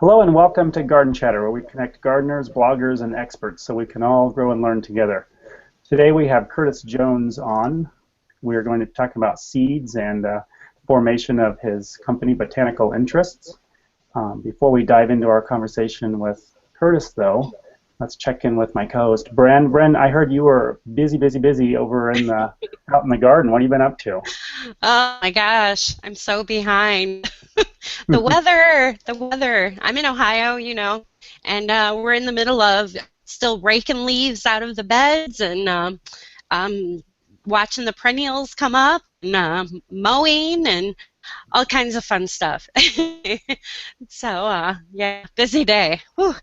Hello and welcome to Garden Chatter, where we connect gardeners, bloggers, and experts so we can all grow and learn together. Today we have Curtis Jones on. We're going to talk about seeds and formation of his company, Botanical Interests. Before we dive into our conversation with Curtis, though, let's check in with my co-host, Bren. Bren, I heard you were busy over in the out in the garden. What have you been up to? Oh my gosh, I'm so behind. The weather. I'm in Ohio, and we're in the middle of still raking leaves out of the beds and watching the perennials come up and mowing and all kinds of fun stuff. So, yeah, busy day. Whew.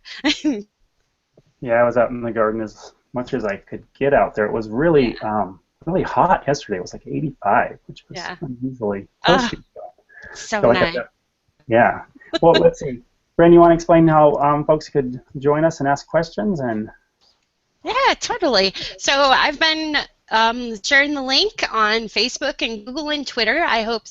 Yeah, I was out in the garden as much as I could get out there. It was Yeah, really hot yesterday. It was like 85, which was yeah. unusually close Oh, to. so So I got nice. that. Yeah. Well, let's see. Bren, you want to explain how folks could join us and ask questions? And Yeah, totally. So I've been sharing the link on Facebook and Google and Twitter. I hope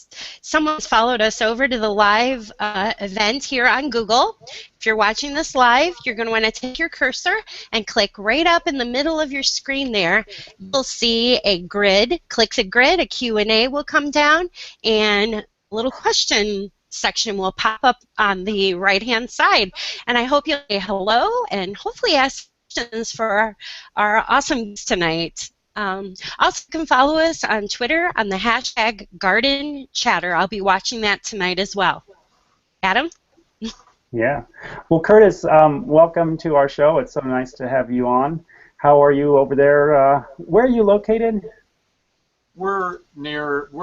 someone's followed us over to the live event here on Google. If you're watching this live, you're going to want to take your cursor and click right up in the middle of your screen there. You'll see a grid. Click the grid, a Q&A will come down, and a little question section will pop up on the right-hand side. And I hope you'll say hello and hopefully ask questions for our awesome guests tonight. Also, you can follow us on Twitter on the hashtag Garden Chatter. I'll be watching that tonight as well. Adam? yeah. Well, Curtis, welcome to our show. It's so nice to have you on. How are you over there? Where are you located? We're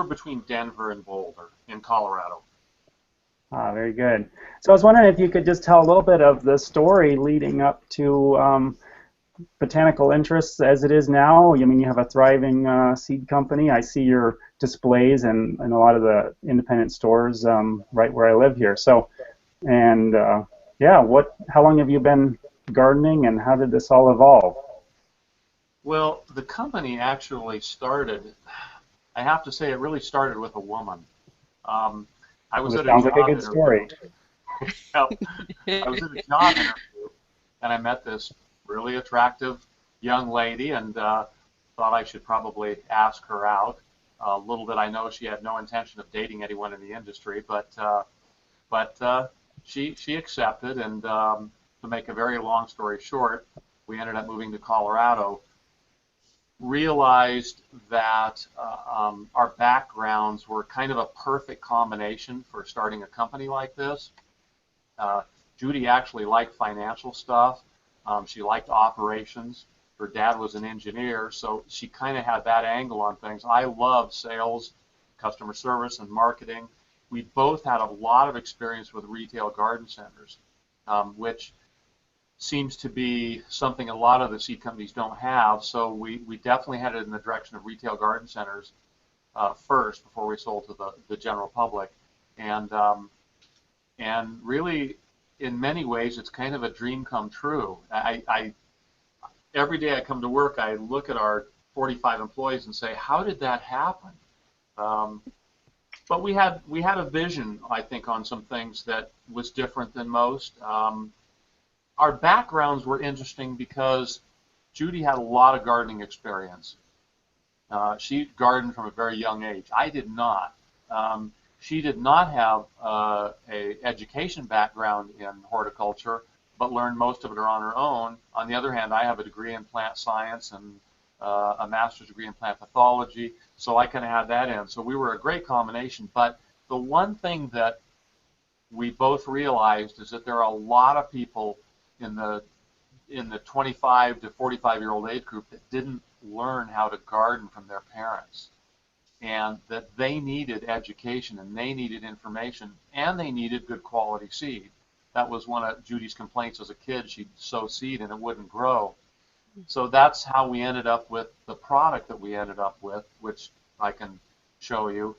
between Denver and Boulder in Colorado. Ah, very good. So I was wondering if you could just tell a little bit of the story leading up to Botanical Interests as it is now. I mean, you have a thriving seed company. I see your displays in a lot of the independent stores right where I live here. So, and yeah, how long have you been gardening, and how did this all evolve? Well, the company actually started, I have to say, it really started with a woman. Um, I Well, was this at a sounds like a job good interview. story. Yep. I was at a job interview, and I met this really attractive young lady, and thought I should probably ask her out. Little did I know she had no intention of dating anyone in the industry, but she accepted, and to make a very long story short, we ended up moving to Colorado. Realized that our backgrounds were kind of a perfect combination for starting a company like this. Uh, Judy actually liked financial stuff. She liked operations. Her dad was an engineer, so she kind of had that angle on things. I love sales, customer service, and marketing. We both had a lot of experience with retail garden centers, which seems to be something a lot of the seed companies don't have. So we definitely headed in the direction of retail garden centers first before we sold to the general public. And and really, in many ways, it's kind of a dream come true. Every day I come to work, I look at our 45 employees and say, how did that happen? Um, but we had a vision, I think, on some things that was different than most. Our backgrounds were interesting because Judy had a lot of gardening experience. She gardened from a very young age. I did not. She did not have a education background in horticulture, but learned most of it on her own. On the other hand, I have a degree in plant science and a master's degree in plant pathology, so I kind of had that in. So we were a great combination. But the one thing that we both realized is that there are a lot of people in the 25 to 45-year-old age group that didn't learn how to garden from their parents, and that they needed education and they needed information and they needed good quality seed. That was one of Judy's complaints as a kid. She'd sow seed and it wouldn't grow. So that's how we ended up with the product that we ended up with, which I can show you.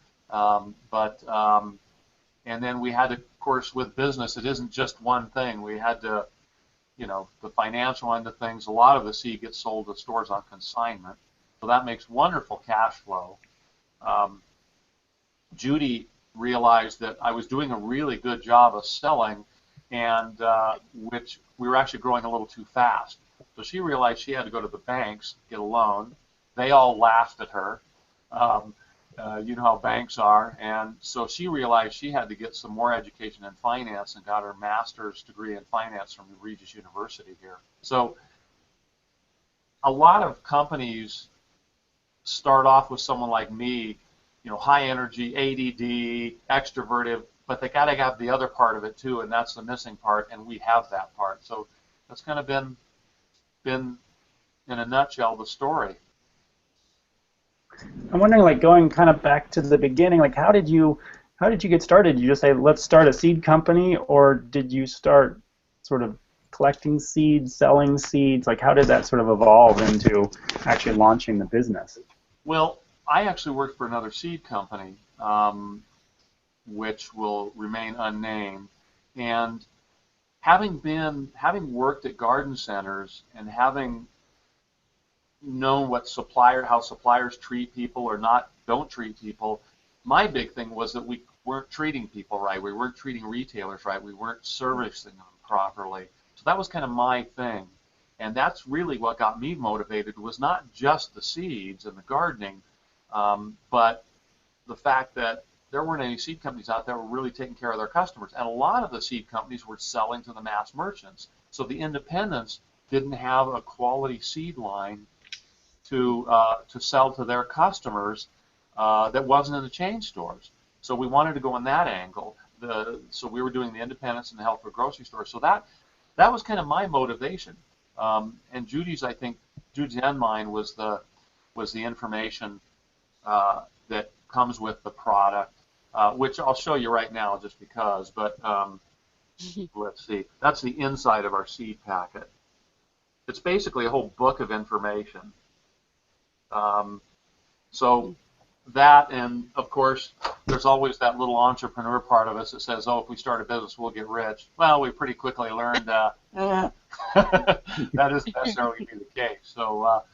And then we had to, of course, with business, it isn't just one thing. We had to, the financial end of things. A lot of the seed gets sold to stores on consignment, so that makes wonderful cash flow. Um, Judy realized that I was doing a really good job of selling, and which we were actually growing a little too fast. So she realized she had to go to the banks, get a loan. They all laughed at her. You know how banks are. And so she realized she had to get some more education in finance and got her master's degree in finance from the Regis University here. So a lot of companies start off with someone like me, you know, high energy, ADD, extroverted, but they got to have the other part of it too, and that's the missing part, and we have that part. So that's kind of been in a nutshell the story. I'm wondering, like, going kind of back to the beginning, like, how did you get started? Did you just say, let's start a seed company, or did you start sort of collecting seeds, selling seeds? Like, how did that sort of evolve into actually launching the business? Well, I actually worked for another seed company, which will remain unnamed, and having worked at garden centers and having known how suppliers treat people or don't treat people, my big thing was that we weren't treating people right. We weren't treating retailers right. We weren't servicing them properly. So that was kind of my thing. And that's really what got me motivated, was not just the seeds and the gardening, but the fact that there weren't any seed companies out there who were really taking care of their customers. And a lot of the seed companies were selling to the mass merchants. So the independents didn't have a quality seed line to sell to their customers that wasn't in the chain stores. So we wanted to go in that angle. So we were doing the independents and the health food grocery stores. So that was kind of my motivation. And Judy's, I think, Judy's and mine was the information that comes with the product, which I'll show you right now just because. But let's see. That's the inside of our seed packet. It's basically a whole book of information. So that, and of course, there's always that little entrepreneur part of us that says, oh, if we start a business, we'll get rich. Well, we pretty quickly learned that isn't necessarily the case. So,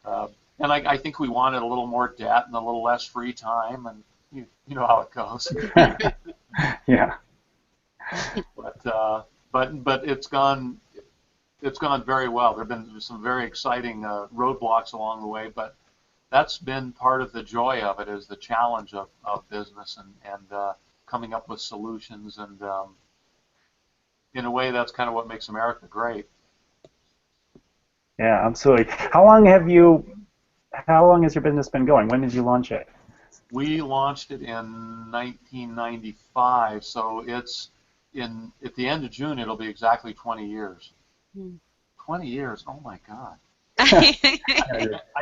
and I think we wanted a little more debt and a little less free time, and you know how it goes. Yeah. But it's gone very well. There have been some very exciting roadblocks along the way, but that's been part of the joy of it, is the challenge of business and coming up with solutions, and in a way that's kind of what makes America great. Yeah, absolutely. How long has your business been going? When did you launch it? We launched it in 1995, so it's at the end of June it'll be exactly 20 years. 20 years, oh my God. I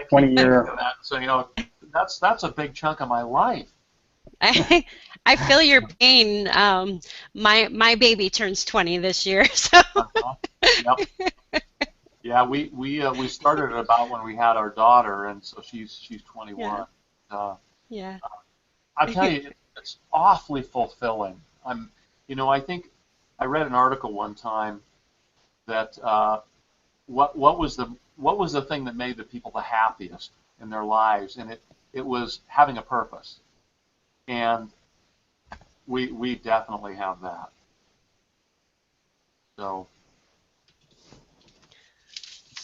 20 years. So, you know, that's a big chunk of my life. I feel your pain. My baby turns 20 this year, so. Yep. Yeah, we started at about when we had our daughter, and so she's 21. Yeah. I tell you, it's awfully fulfilling. I think I read an article one time that what was the thing that made the people the happiest in their lives, and it was having a purpose, and we definitely have that. So.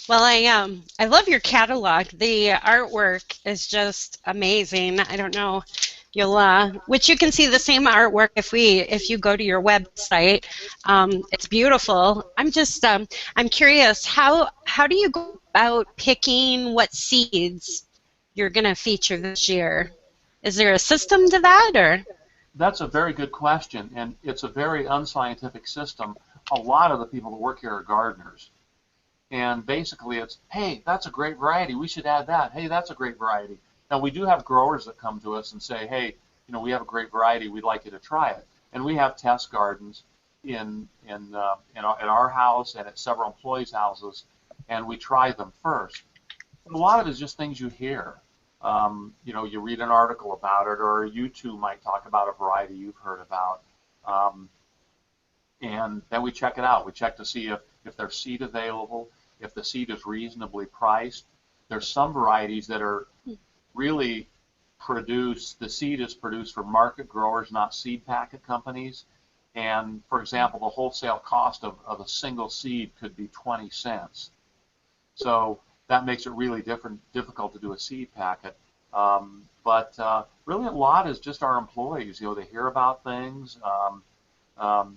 Well, I love your catalog. The artwork is just amazing. I don't know, which you can see the same artwork if you go to your website. It's beautiful. I'm curious, how do you go about picking what seeds you're going to feature this year? Is there a system to that, or? That's a very good question, and it's a very unscientific system. A lot of the people that work here are gardeners. And basically it's, hey, that's a great variety, we should add that. Hey, that's a great variety. Now, we do have growers that come to us and say, hey, we have a great variety, we'd like you to try it. And we have test gardens at our house and at several employees' houses, and we try them first. And a lot of it is just things you hear. You read an article about it, or you two might talk about a variety you've heard about. And then we check it out. We check to see if there's seed available, if the seed is reasonably priced. There's some varieties that are really the seed is produced for market growers, not seed packet companies. And for example, the wholesale cost of a single seed could be 20 cents. So that makes it really difficult to do a seed packet. But really a lot is just our employees. You know, they hear about things,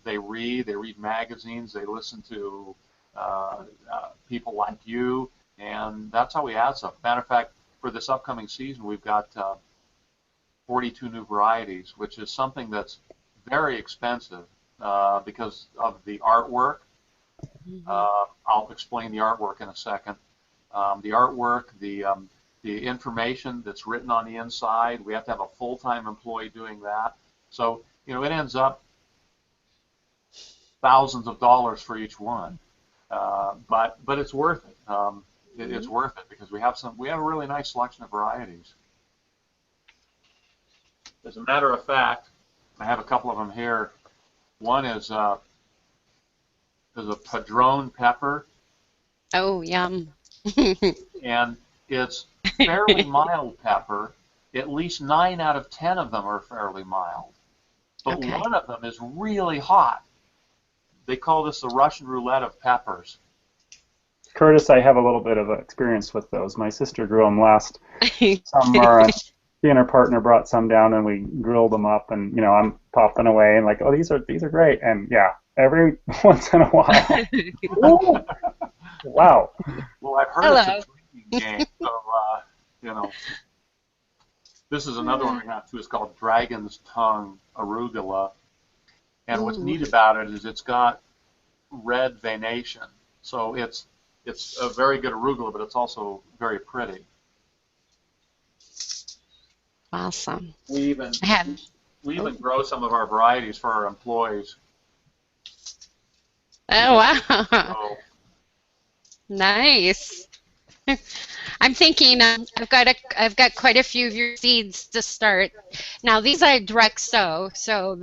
they read magazines, they listen to people like you, and that's how we add stuff. Matter of fact, for this upcoming season, we've got 42 new varieties, which is something that's very expensive because of the artwork. I'll explain the artwork in a second. The artwork, the information that's written on the inside, we have to have a full-time employee doing that. So, you know, it ends up thousands of dollars for each one. But it's worth it. It's worth it because we have a really nice selection of varieties. As a matter of fact, I have a couple of them here. One is a padron pepper. Oh, yum. And it's fairly mild pepper. At least 9 out of 10 of them are fairly mild. But Okay. one of them is really hot. They call this the Russian roulette of peppers. Curtis, I have a little bit of experience with those. My sister grew them last summer, and she and her partner brought some down, and we grilled them up. And you know, I'm popping away and like, oh, these are great. And yeah, every once in a while, ooh, wow. Well, I've heard it's a drinking game, so you know. This is another one we have too. It's called Dragon's Tongue Arugula, and what's neat about it is it's got red veination, so it's a very good arugula, but it's also very pretty. Awesome. We even grow some of our varieties for our employees. Oh, wow. So, Nice. I'm thinking I've got quite a few of your seeds to start. Now these are direct sow, so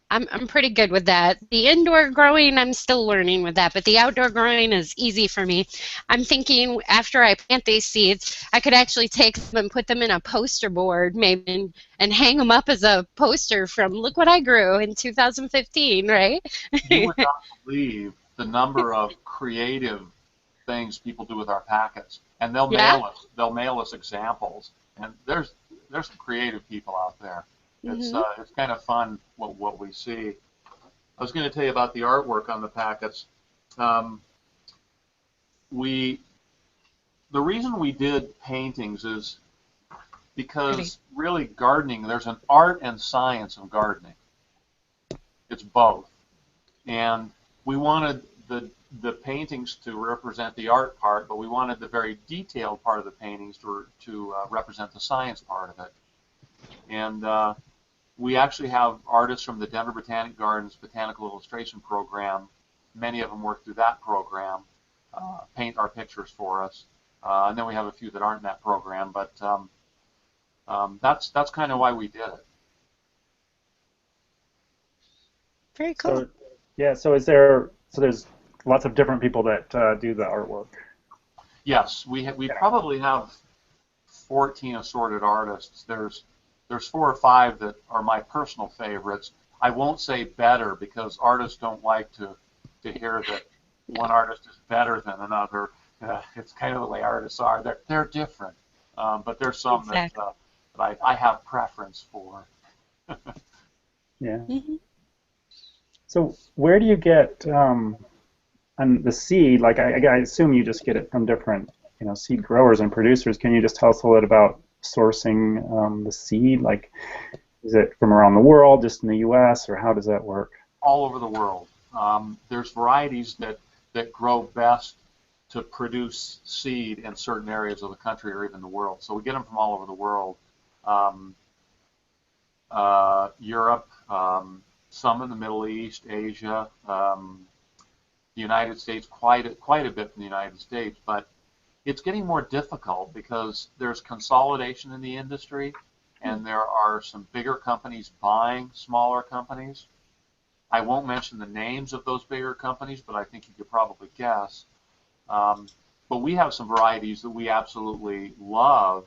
I'm pretty good with that. The indoor growing, I'm still learning with that, but the outdoor growing is easy for me. I'm thinking after I plant these seeds, I could actually take them and put them in a poster board maybe and hang them up as a poster from look what I grew in 2015, right? you would not believe the number of creative things people do with our packets, and they'll mail us examples, and there's some creative people out there. It's kind of fun what we see. I was going to tell you about the artwork on the packets. The reason we did paintings is because really gardening, there's an art and science of gardening. It's both, and we wanted the paintings to represent the art part, but we wanted the very detailed part of the paintings to represent the science part of it. And we actually have artists from the Denver Botanic Gardens Botanical Illustration Program. Many of them work through that program, paint our pictures for us. And then we have a few that aren't in that program, but that's kind of why we did it. Very cool. So, yeah, so there's lots of different people that do the artwork. Yes, we probably have 14 assorted artists. There's 4 or 5 that are my personal favorites. I won't say better because artists don't like to hear that one artist is better than another. It's kind of the way artists are. They're different, but there's some that I have preference for. Yeah. So where do you get and the seed? Like I assume you just get it from different seed growers and producers. Can you just tell us a little bit about sourcing the seed? Like, is it from around the world, just in the U.S., or how does that work? All over the world. There's varieties that grow best to produce seed in certain areas of the country or even the world. So we get them from all over the world. Europe, some in the Middle East, Asia, the United States, quite a bit in the United States, but it's getting more difficult because there's consolidation in the industry, and there are some bigger companies buying smaller companies. I won't mention the names of those bigger companies, but I think you could probably guess. But we have some varieties that we absolutely love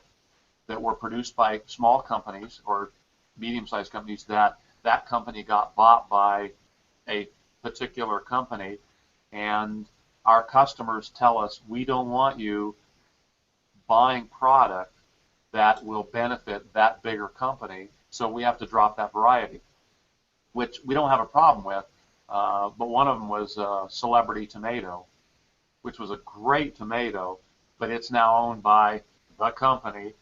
that were produced by small companies or medium-sized companies that that company got bought by a particular company, and our customers tell us, we don't want you buying product that will benefit that bigger company, so we have to drop that variety, which we don't have a problem with. But one of them was Celebrity Tomato, which was a great tomato, but it's now owned by the company.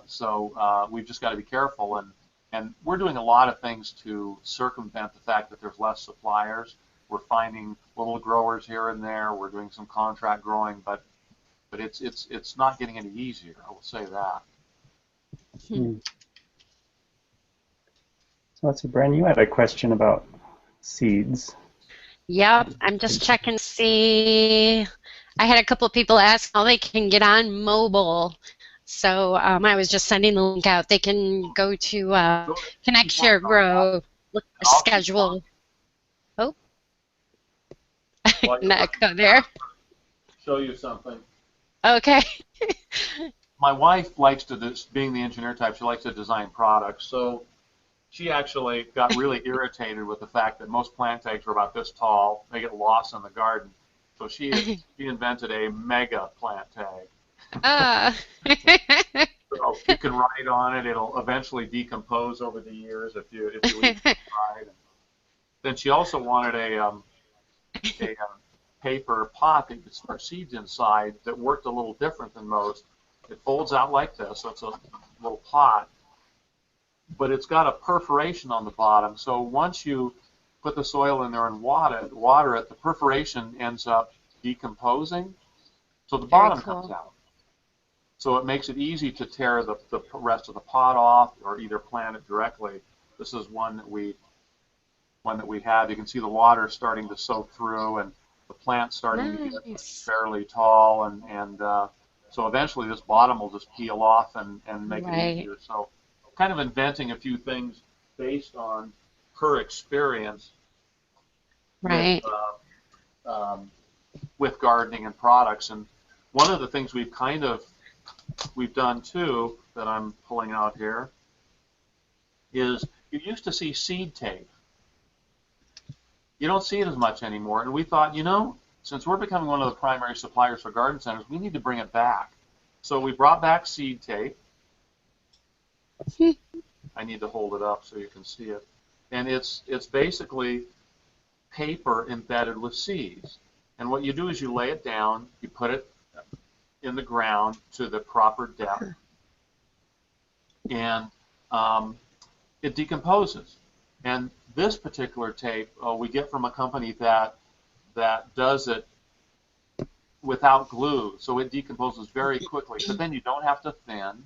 So we've just got to be careful, and we're doing a lot of things to circumvent the fact that there's less suppliers. We're finding little growers here and there. We're doing some contract growing, but it's not getting any easier, I will say that. Hmm. So let's see, Bren, you had a question about seeds. Yep, I'm just checking to see. I had a couple of people ask how they can get on mobile. So I was just sending the link out. They can go to Connect Share Grow, look for schedule. Oh, not go there. Show you something. Okay. My wife likes to, being the engineer type, she likes to design products. So she actually got really irritated with the fact that most plant tags are about this tall. They get lost in the garden. So she invented a mega plant tag. So you can write on it. It'll eventually decompose over the years if you leave it aside. Then she also wanted a paper pot that you could store seeds inside that worked a little different than most. It folds out like this, so it's a little pot, but it's got a perforation on the bottom. So once you put the soil in there and water it, the perforation ends up decomposing, so the bottom comes out. So it makes it easy to tear the rest of the pot off or either plant it directly. This is one that we have. You can see the water starting to soak through and the plant's starting to get fairly tall, and so eventually this bottom will just peel off and make it easier. So kind of inventing a few things based on her experience with gardening and products. And one of the things we've done too, that I'm pulling out here, is you used to see seed tape. You don't see it as much anymore, and we thought, since we're becoming one of the primary suppliers for garden centers, we need to bring it back. So we brought back seed tape. I need to hold it up so you can see it. And it's basically paper embedded with seeds. And what you do is you lay it down, you put it in the ground to the proper depth, and it decomposes. And this particular tape we get from a company that does it without glue, so it decomposes very quickly. But then you don't have to thin.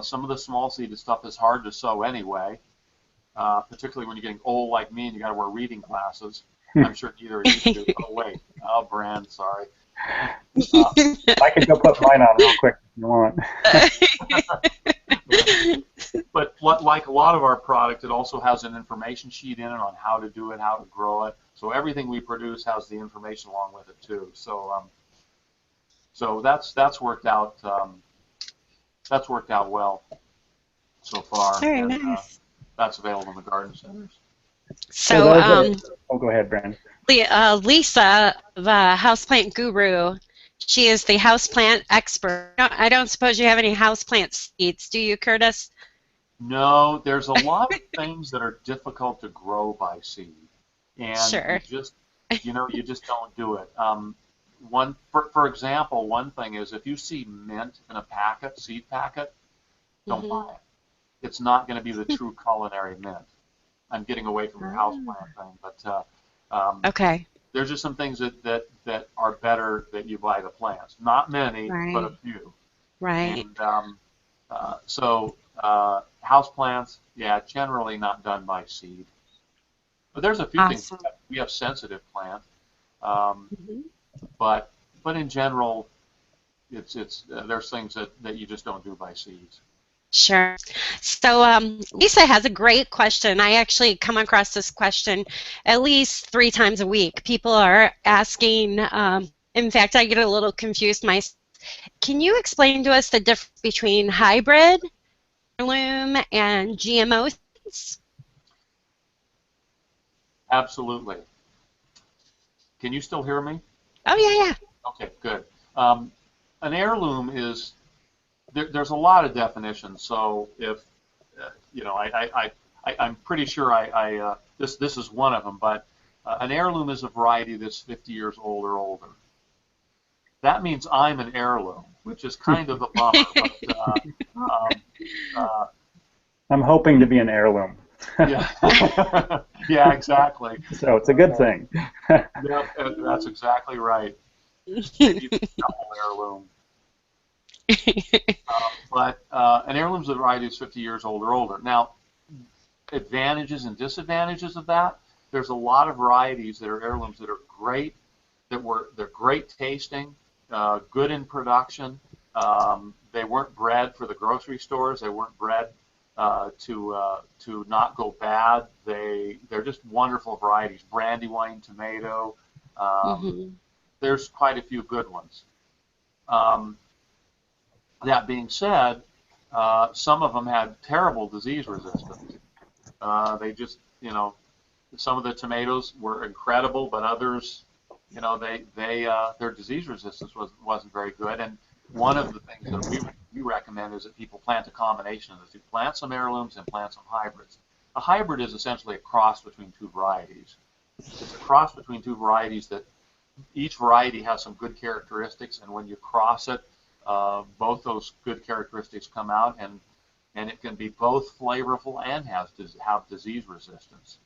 Some of the small seeded stuff is hard to sow anyway, particularly when you're getting old like me and you got to wear reading glasses. I'm sure neither of you do. Oh wait, Bren, sorry. I could go put mine on real quick if you want. But like a lot of our product, it also has an information sheet in it on how to do it, how to grow it. So everything we produce has the information along with it too. So so that's worked out. That's worked out well so far. Very nice. That's available in the garden centers. So go ahead, Bren. Lisa, the Houseplant Guru, she is the houseplant expert. I don't suppose you have any houseplant seeds, do you, Curtis? No, there's a lot of things that are difficult to grow by seed, and you just don't do it. For example, one thing is if you see mint in a packet, seed packet, don't buy it. It's not going to be the true culinary mint. I'm getting away from your houseplant thing, but okay. There's just some things that are better that you buy the plants. Not many, but a few. Right. And so houseplants, generally not done by seed. But there's a few things. We have sensitive plants, but in general, there's things that you just don't do by seeds. Sure. So Lisa has a great question. I actually come across this question at least 3 times a week. People are asking, in fact, I get a little confused myself. Can you explain to us the difference between hybrid, heirloom, and GMO seeds? Absolutely. Can you still hear me? Oh, yeah, yeah. Okay, good. An heirloom is, there's a lot of definitions. So if, you know, I'm pretty sure this is one of them, but an heirloom is a variety that's 50 years old or older. That means I'm an heirloom, which is kind of a bummer. But, I'm hoping to be an heirloom. yeah, yeah, exactly. So it's a good thing. Yep, that's exactly right. Maybe it's a double heirloom. But an heirloom is a variety that's 50 years old or older. Now, advantages and disadvantages of that. There's a lot of varieties that are heirlooms that are great, they're great tasting, good in production. They weren't bred for the grocery stores. They weren't bred to not go bad. They're just wonderful varieties. Brandywine tomato. There's quite a few good ones. That being said, some of them had terrible disease resistance. They just, you know, some of the tomatoes were incredible, but others, you know, their disease resistance wasn't very good. And one of the things that we recommend is that people plant a combination of the two. Plant some heirlooms and plant some hybrids. A hybrid is essentially a cross between two varieties. It's a cross between two varieties that each variety has some good characteristics, and when you cross it, both those good characteristics come out, and it can be both flavorful and have disease resistance.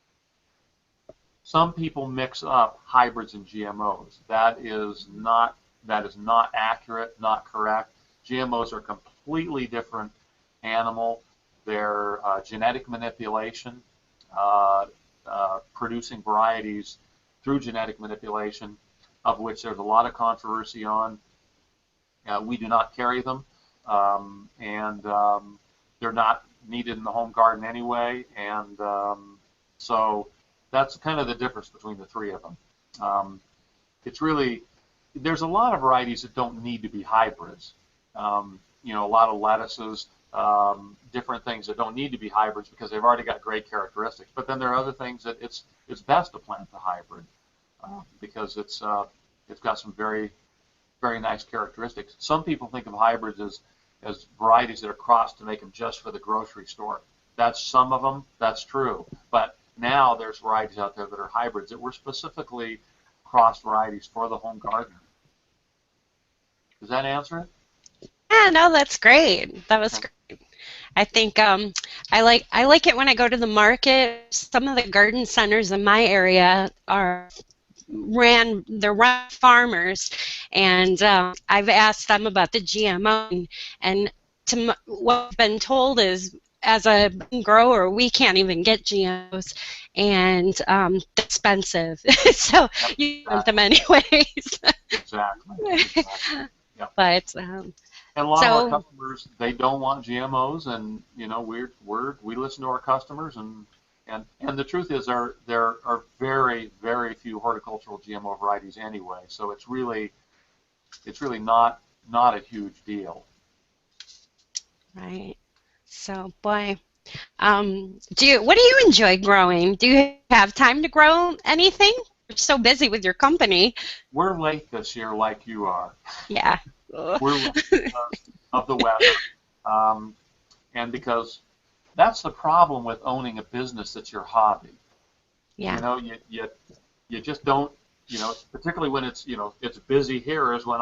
Some people mix up hybrids and GMOs. That is not accurate, not correct. GMOs are a completely different animal. They're genetic manipulation, producing varieties through genetic manipulation, of which there's a lot of controversy on. We do not carry them, and they're not needed in the home garden anyway, and so that's kind of the difference between the three of them. It's really, there's a lot of varieties that don't need to be hybrids. You know, a lot of lettuces, different things that don't need to be hybrids because they've already got great characteristics. But then there are other things that it's best to plant the hybrid because it's got some very, very nice characteristics. Some people think of hybrids as varieties that are crossed to make them just for the grocery store. That's some of them, that's true. But now there's varieties out there that are hybrids that were specifically crossed varieties for the home gardener. Does that answer it? Yeah, no, that's great. That was great. I think I like it when I go to the market. Some of the garden centers in my area they're run farmers, and I've asked them about the GMO, and what I've been told is, as a grower, we can't even get GMOs, and they're expensive, so you want them anyways. Exactly. Yep. But and a lot of our customers, they don't want GMOs, and you know, we listen to our customers, and the truth is there are very, very few horticultural GMO varieties anyway, so it's really not a huge deal. Right. So, boy, what do you enjoy growing? Do you have time to grow anything? You're so busy with your company. We're late this year, like you are. Yeah. We're late because of the weather, and because that's the problem with owning a business that's your hobby. Yeah. You know, you just don't, you know, particularly when it's, you know, it's busy here is when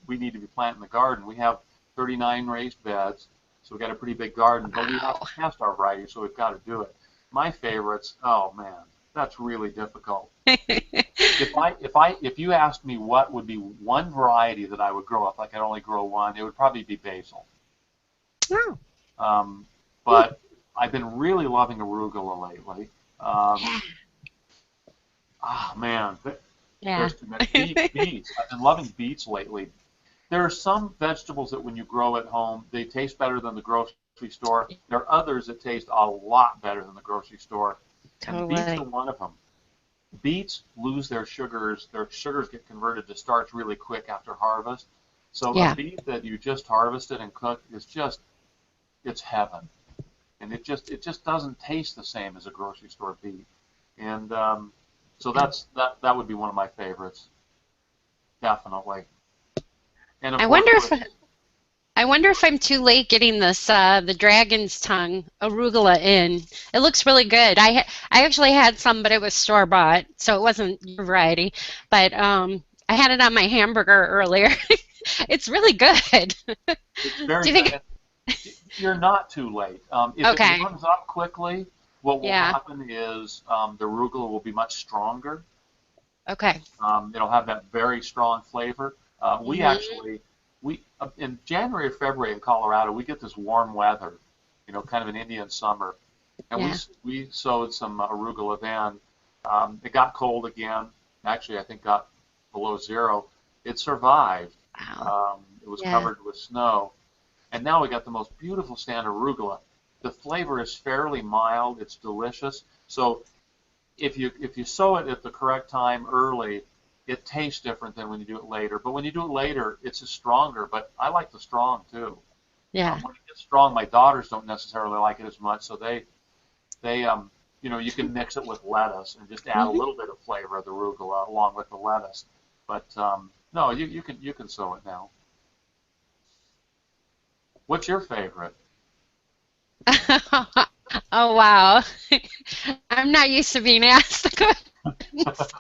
we need to be planting the garden. We have 39 raised beds, so we've got a pretty big garden, but we have to test our varieties, so we've got to do it. My favorites, oh man, that's really difficult. If you asked me what would be one variety that I would grow, if I could only grow one, it would probably be basil. Oh. But I've been really loving arugula lately. Yeah. Oh man, Yeah. there's too many beets. I've been loving beets lately. There are some vegetables that when you grow at home, they taste better than the grocery store. There are others that taste a lot better than the grocery store. Totally. And beets are one of them. Beets lose their sugars get converted to starch really quick after harvest. So Yeah. a beet that you just harvested and cooked is it's heaven. And it just doesn't taste the same as a grocery store beet. And so that would be one of my favorites, definitely. And of I course, wonder if I wonder if I'm too late getting this the dragon's tongue arugula in. It looks really good. I actually had some, but it was store bought, so it wasn't your variety. But I had it on my hamburger earlier. It's really good. it's very Do you good. think? You're not too late. If it Okay. warms up quickly, what will Yeah. happen is the arugula will be much stronger. Okay. It'll have that very strong flavor. We Mhm. actually, in January or February in Colorado, we get this warm weather, kind of an Indian summer, and Yeah. we sowed some arugula then. It got cold again. Actually, I think got below zero. It survived. Wow. It was Yeah. covered with snow, and now we got the most beautiful stand arugula. The flavor is fairly mild. It's delicious. So if you sow it at the correct time early, it tastes different than when you do it later. But when you do it later, it's stronger. But I like the strong too. Yeah. When it gets strong, my daughters don't necessarily like it as much, so they you can mix it with lettuce and just add a Mhm. little bit of flavor of the arugula along with the lettuce. But no, you can sow it now. What's your favorite? Oh wow. I'm not used to being asked the questions.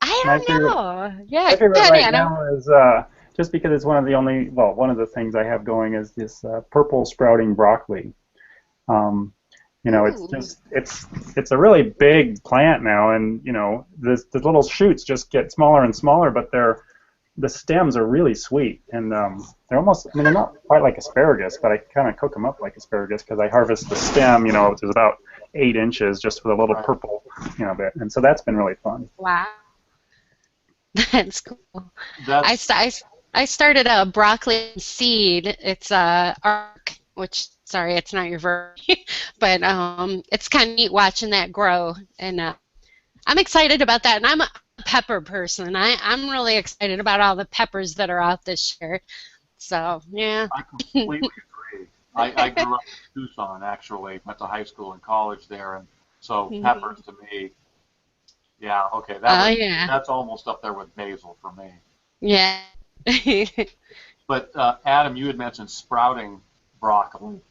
I My don't favorite know. Yeah, My go favorite ahead, right Adam. now is just because it's one of the only, well, one of the things I have going is this purple sprouting broccoli. Um, it's Ooh. just it's a really big plant now, and the little shoots just get smaller and smaller, but the stems are really sweet, and they're almost, I mean, they're not quite like asparagus, but I kind of cook them up like asparagus because I harvest the stem, which is about 8 inches, just with a little Right. purple, bit, and so that's been really fun. Wow. That's cool. I, That's st- I, s- I started a broccoli seed. It's arc, which sorry, it's not your verb, but it's kind of neat watching that grow, and I'm excited about that. And I'm a pepper person. I'm really excited about all the peppers that are out this year. So yeah. I completely agree. I grew up in Tucson, actually. Went to high school and college there, and so Mhm. peppers to me, yeah, okay, Oh yeah, that's almost up there with basil for me. yeah. But Adam, you had mentioned sprouting broccoli.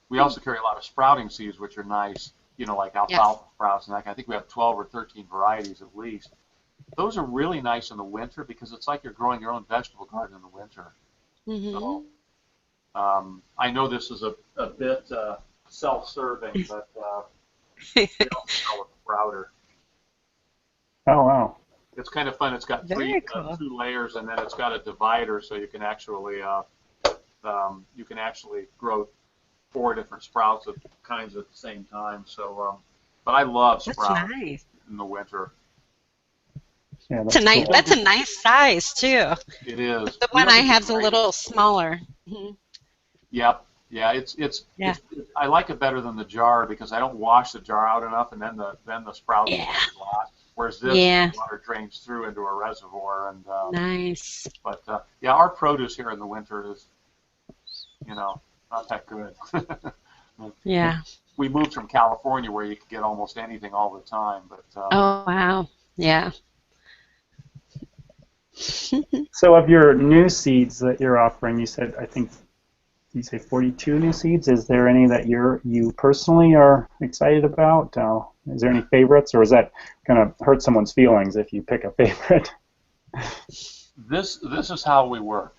We also carry a lot of sprouting seeds, which are nice, like Yes. alfalfa sprouts and that kind. I think we have 12 or 13 varieties at least. Those are really nice in the winter because it's like you're growing your own vegetable garden in the winter. So Hmm. I know this is a bit self-serving, but we also call it sprouter. Oh wow. It's kind of fun. It's got Very cool. two layers, and then it's got a divider, so you can actually grow four different sprouts of kinds at the same time. So, but I love That's sprouts nice. in the winter. Yeah, It's a that's nice. We don't cool. That's get a nice size too. it is. The We one don't I get the have is a little greatest. smaller. Mhm. Yep. Yeah. Yeah. I like it better than the jar because I don't wash the jar out enough, and then the sprouts Yeah. just rot. Whereas this, Yeah. water drains through into a reservoir, and Nice. but yeah, our produce here in the winter is you know not that good. Yeah. We moved from California where you could get almost anything all the time, but Oh wow. Yeah. So of your new seeds that you're offering, you said, I think you say 42 new seeds. Is there any that you personally are excited about? Is there any favorites, or is that going to hurt someone's feelings if you pick a favorite? this is how we work.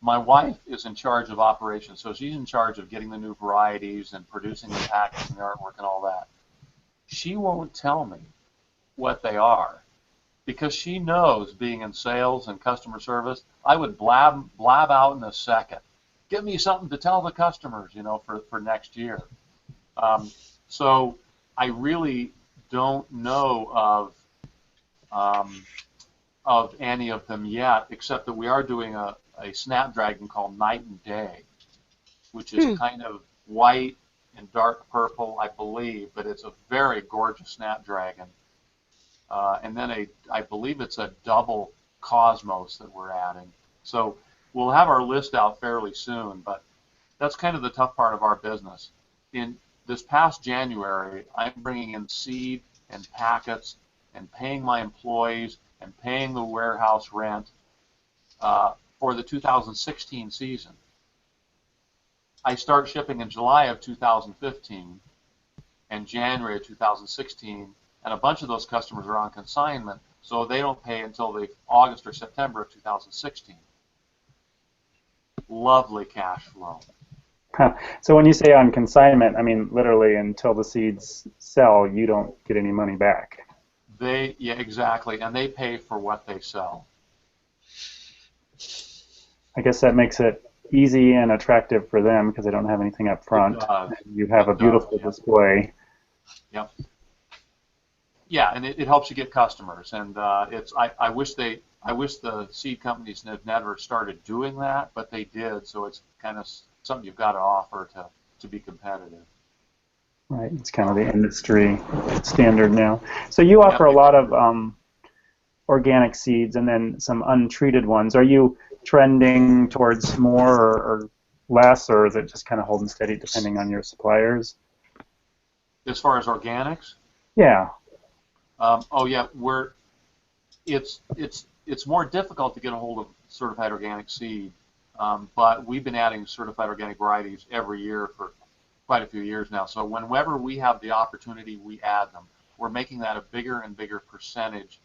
My wife is in charge of operations, so she's in charge of getting the new varieties and producing the packets and the artwork and all that. She won't tell me what they are because she knows, being in sales and customer service, I would blab out in a second. Give me something to tell the customers, for next year. Um, so I really don't know um, of any of them yet, except that we are doing a snapdragon called Night and Day, which is Hmm. kind of white and dark purple, I believe, but it's a very gorgeous snapdragon. And then I believe it's a double cosmos that we're adding. So we'll have our list out fairly soon, but that's kind of the tough part of our business. In this past January, I'm bringing in seed and packets and paying my employees and paying the warehouse rent for the 2016 season. I start shipping in July of 2015 and January of 2016, and a bunch of those customers are on consignment, so they don't pay until the August or September of 2016. Lovely cash flow. So when you say on consignment, I mean literally until the seeds sell, you don't get any money back. Yeah, exactly, and they pay for what they sell. I guess that makes it easy and attractive for them because they don't have anything up front. You have a beautiful display. Yep. Yeah, and it helps you get customers, and I wish the seed companies had never started doing that, but they did. So it's kind of something you've got to offer to be competitive. Right, it's kind of the industry standard now. So you offer a lot of organic seeds and then some untreated ones. Are you trending towards more or less, or is it just kind of holding steady depending on your suppliers? As far as organics? Yeah. Oh yeah, it's more difficult to get a hold of certified organic seed, but we've been adding certified organic varieties every year for quite a few years now. So whenever we have the opportunity, we add them. We're making that a bigger and bigger percentage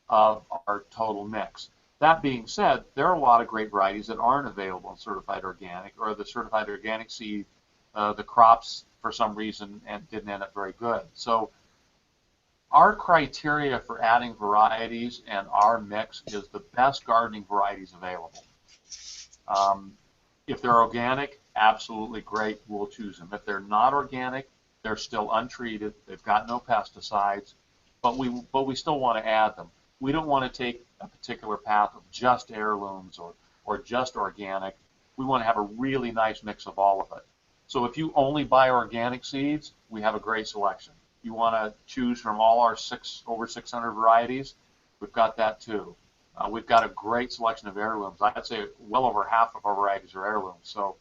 of our total mix. That being said, there are a lot of great varieties that aren't available in certified organic, or the certified organic seed, the crops for some reason didn't end up very good. So our criteria for adding varieties and our mix is the best gardening varieties available. If they're organic, absolutely great, we'll choose them. If they're not organic, they're still untreated, they've got no pesticides, but we still want to add them. We don't want to take a particular path of just heirlooms or just organic. We want to have a really nice mix of all of it. So if you only buy organic seeds, we have a great selection. You want to choose from all our over 600 varieties, we've got that too. We've got a great selection of heirlooms. I'd say well over half of our varieties are heirlooms. So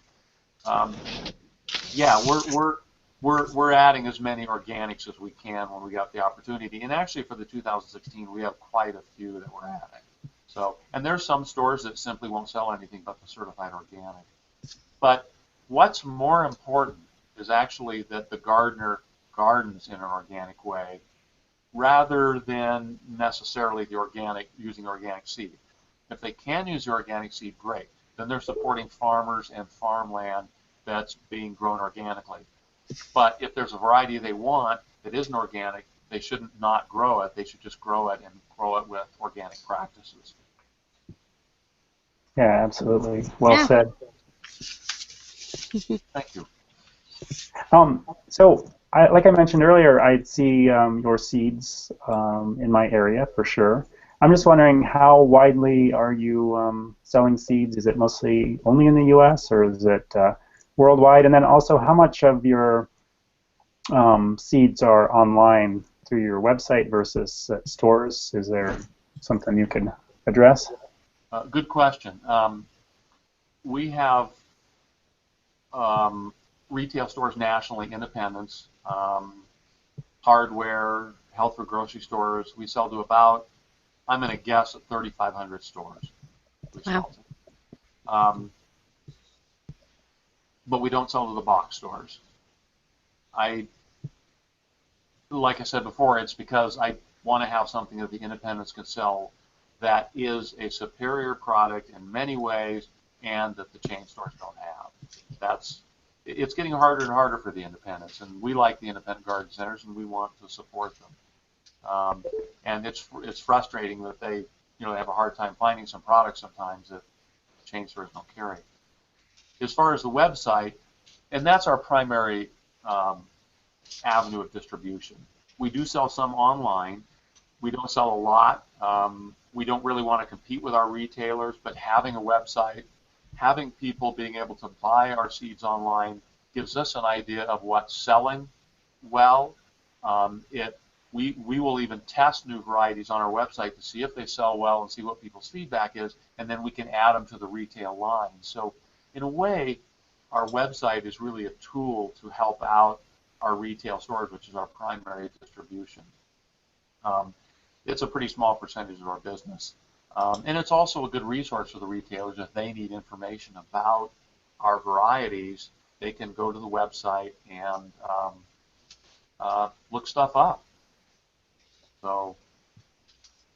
yeah, we're adding as many organics as we can when we got the opportunity. And actually for the 2016, we have quite a few that we're adding. So, and there's some stores that simply won't sell anything but the certified organic. But what's more important is actually that the gardener gardens in an organic way rather than necessarily using organic seed. If they can use the organic seed, great. Then they're supporting farmers and farmland that's being grown organically. But if there's a variety they want that isn't organic, they shouldn't not grow it. They should just grow it and grow it with organic practices. Yeah, absolutely. Well said. Thank you. So, like I mentioned earlier, I see your seeds in my area for sure. I'm just wondering, how widely are you selling seeds? Is it mostly only in the U.S. or is it worldwide? And then also, how much of your seeds are online through your website versus stores? Is there something you can address? Good question. We have retail stores nationally, independents, hardware, health or grocery stores. We sell to about, I'm going to guess, at 3,500 stores. We sell to. But we don't sell to the box stores. Like I said before, it's because I want to have something that the independents can sell that is a superior product in many ways and that the chain stores don't have. It's getting harder and harder for the independents, and we like the independent garden centers and we want to support them. And it's frustrating that they have a hard time finding some products sometimes that the chain stores don't carry. As far as the website, and that's our primary avenue of distribution. We do sell some online. We don't sell a lot. We don't really want to compete with our retailers, but having a website, having people being able to buy our seeds online gives us an idea of what's selling well. We will even test new varieties on our website to see if they sell well and see what people's feedback is, and then we can add them to the retail line. So in a way, our website is really a tool to help out our retail stores, which is our primary distribution. It's a pretty small percentage of our business. And it's also a good resource for the retailers if they need information about our varieties. They can go to the website and look stuff up. So,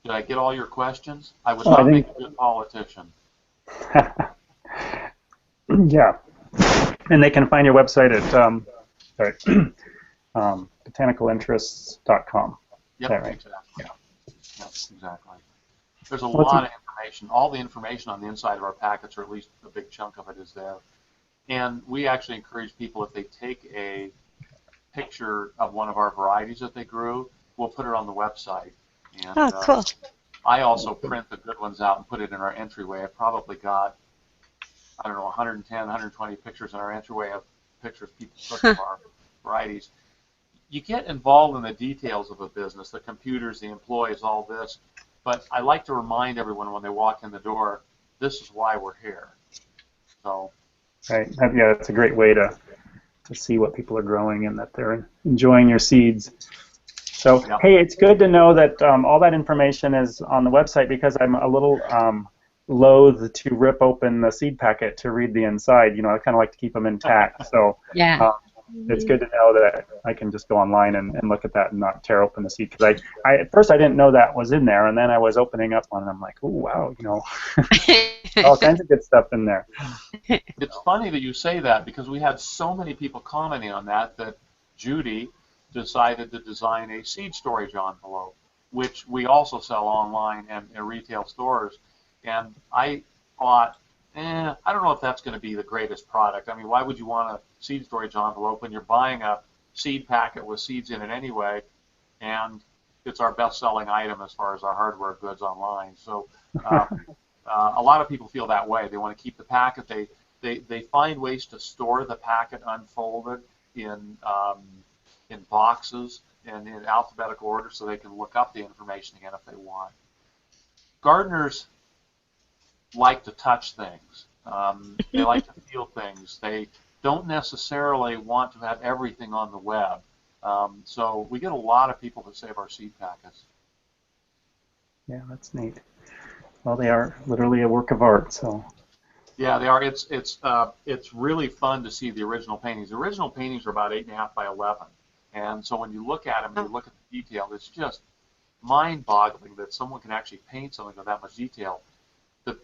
did I get all your questions? I would not make a good politician. Yeah, and they can find your website at botanicalinterests.com. Yep, right? Exactly. Yeah. Yep, exactly. There's a lot of information. All the information on the inside of our packets, or at least a big chunk of it, is there. And we actually encourage people, if they take a picture of one of our varieties that they grew, we'll put it on the website. And, cool. I also print the good ones out and put it in our entryway. I probably got, I don't know, 110, 120 pictures in our entryway of pictures people took of our varieties. You get involved in the details of a business, the computers, the employees, all this. But I like to remind everyone when they walk in the door, this is why we're here. So. Right. Yeah, it's a great way to see what people are growing and that they're enjoying your seeds. So, Yep. Hey, it's good to know that all that information is on the website, because I'm a little loath to rip open the seed packet to read the inside. You know, I kind of like to keep them intact. So Yeah. it's good to know that I can just go online and look at that and not tear open the seed. Because I at first I didn't know that was in there, and then I was opening up one and I'm like, oh wow, you know, all kinds of good stuff in there. It's funny that you say that, because we had so many people commenting on that Judy decided to design a seed storage envelope, which we also sell online and in retail stores. And I thought, I don't know if that's going to be the greatest product. I mean, why would you want a seed storage envelope when you're buying a seed packet with seeds in it anyway? And it's our best-selling item as far as our hardware goods online. So a lot of people feel that way. They want to keep the packet. They find ways to store the packet unfolded in boxes and in alphabetical order, so they can look up the information again if they want. Gardeners like to touch things. They like to feel things. They don't necessarily want to have everything on the web. So we get a lot of people that save our seed packets. Yeah, that's neat. Well, they are literally a work of art. So. Yeah, they are. It's really fun to see the original paintings. The original paintings are about 8.5 by 11, and so when you look at them and you look at the detail, it's just mind-boggling that someone can actually paint something with that much detail.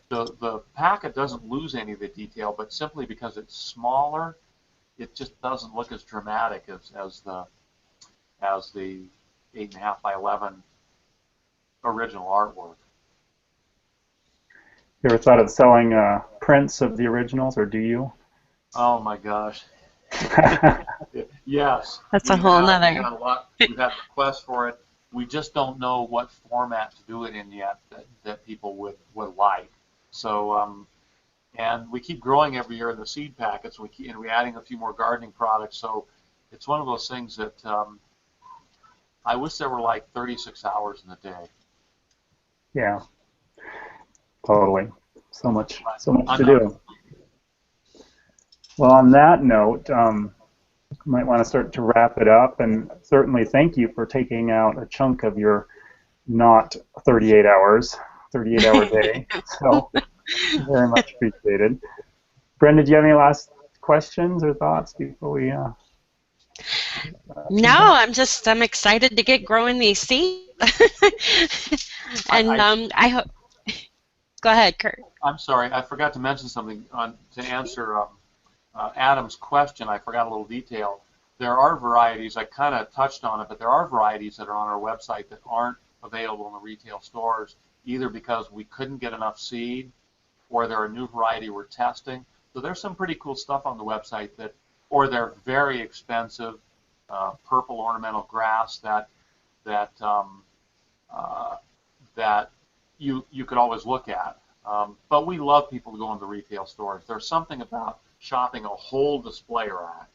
The packet doesn't lose any of the detail, but simply because it's smaller, it just doesn't look as dramatic as the 8.5 by 11 original artwork. You ever thought of selling prints of the originals, or do you? Oh my gosh. Yes. That's a whole nother. We've had requests for it. We just don't know what format to do it in yet that people would like. So, and we keep growing every year in the seed packets. We're adding a few more gardening products. So it's one of those things that I wish there were like 36 hours in a day. Yeah. Totally. So much to do. Well, on that note, you might want to start to wrap it up, and certainly thank you for taking out a chunk of your not 38 hour day. So very much appreciated. Bren, did you have any last questions or thoughts before we? No, I'm excited to get growing these seeds. And I hope. Go ahead, Kurt. I'm sorry, I forgot to mention something to answer Adam's question. I forgot a little detail. There are varieties, I kind of touched on it, but there are varieties that are on our website that aren't available in the retail stores, either because we couldn't get enough seed or they're a new variety we're testing. So there's some pretty cool stuff on the website or they're very expensive purple ornamental grass that you could always look at. But we love people to go into retail stores. There's something about shopping a whole display rack.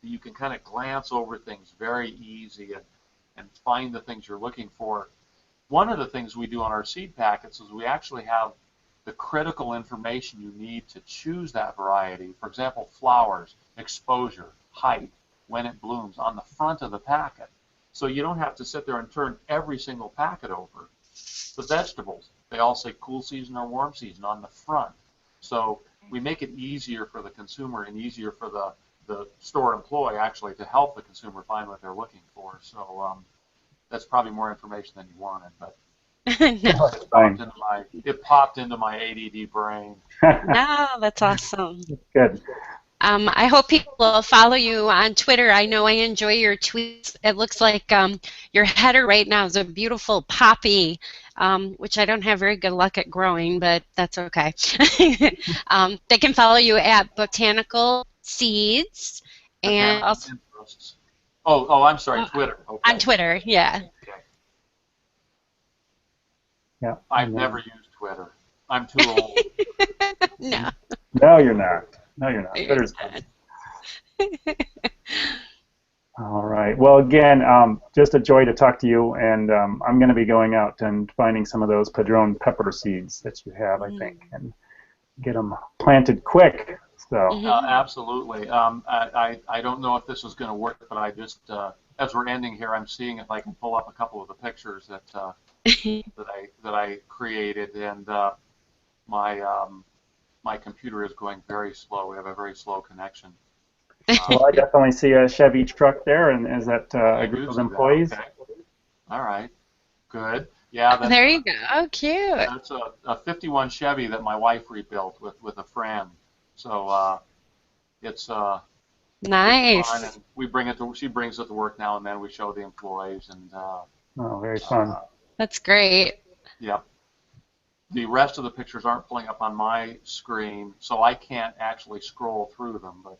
You can kind of glance over things very easy and find the things you're looking for. One of the things we do on our seed packets is we actually have the critical information you need to choose that variety. For example, flowers, exposure, height, when it blooms on the front of the packet. So you don't have to sit there and turn every single packet over. The vegetables, they all say cool season or warm season on the front. So we make it easier for the consumer and easier for the store employee actually to help the consumer find what they're looking for. So that's probably more information than you wanted, but No. it popped into my ADD brain. No, that's awesome. Good. I hope people will follow you on Twitter. I know I enjoy your tweets. It looks like your header right now is a beautiful poppy, which I don't have very good luck at growing, but that's okay. They can follow you at Botanical Seeds and also I'm sorry, Twitter. Okay. on Twitter, yeah. Okay. Yeah. I've never used Twitter. I'm too old. No. No, you're not. No, you're not. Twitter's all right. Well, again, just a joy to talk to you, and I'm going to be going out and finding some of those padron pepper seeds that you have, I think, and get them planted quick. So. Absolutely. I don't know if this is going to work, but I just, as we're ending here, I'm seeing if I can pull up a couple of the pictures that that I created, and my computer is going very slow. We have a very slow connection. Well, I definitely see a Chevy truck there, and is that a group of employees? Okay. All right. Good. Yeah. There you go. Oh, cute. That's a 51 Chevy that my wife rebuilt with a friend. So it's nice. it's fun, and we bring it to. She brings it to work now and then. We show the employees, and Oh, very fun. That's great. Yep. The rest of the pictures aren't pulling up on my screen, so I can't actually scroll through them. But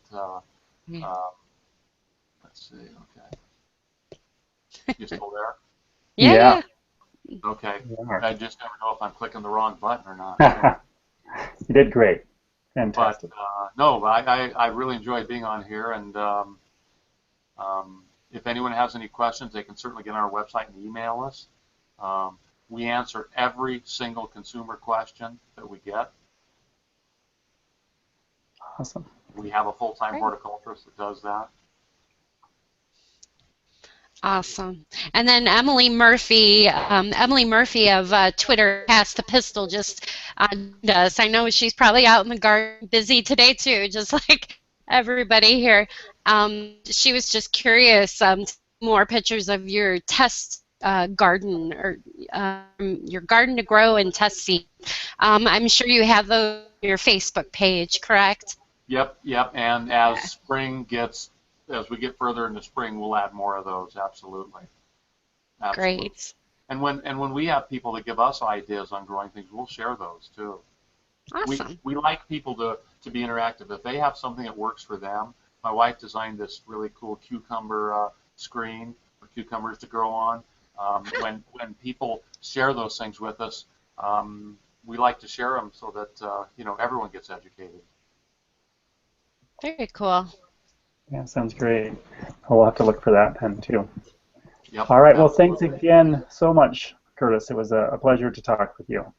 let's see. Okay. You still there? Yeah. Okay. Yeah. I just never know if I'm clicking the wrong button or not. You did great. Fantastic. But no, I really enjoyed being on here, and if anyone has any questions, they can certainly get on our website and email us. We answer every single consumer question that we get. Awesome. We have a full-time horticulturist that does that. Awesome. And then Emily Murphy of Twitter, Pass the Pistol, just does. I know she's probably out in the garden busy today too, just like everybody here. She was just curious, more pictures of your test garden, or your garden to grow and test seed. I'm sure you have those on your Facebook page, correct? Yep. And as as we get further into spring, we'll add more of those. Absolutely. Great. And when we have people that give us ideas on growing things, we'll share those too. Awesome. We like people to be interactive. If they have something that works for them, my wife designed this really cool cucumber screen for cucumbers to grow on. When people share those things with us, we like to share them so that everyone gets educated. Very cool. Yeah, sounds great. We'll have to look for that then too. Yep, all right. Well, thanks again so much, Curtis. It was a pleasure to talk with you.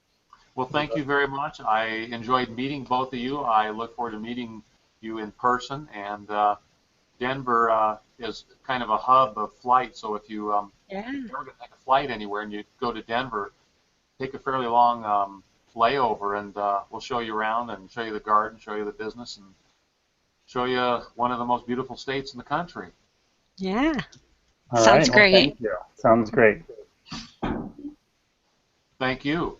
Well, thank you very much. I enjoyed meeting both of you. I look forward to meeting you in person. And Denver is kind of a hub of flight. So if you ever going to take a flight anywhere and you go to Denver, take a fairly long layover, and we'll show you around and show you the garden, show you the business, and show you one of the most beautiful states in the country. Yeah. All Sounds right. great. Well, thank you. Sounds great. Thank you.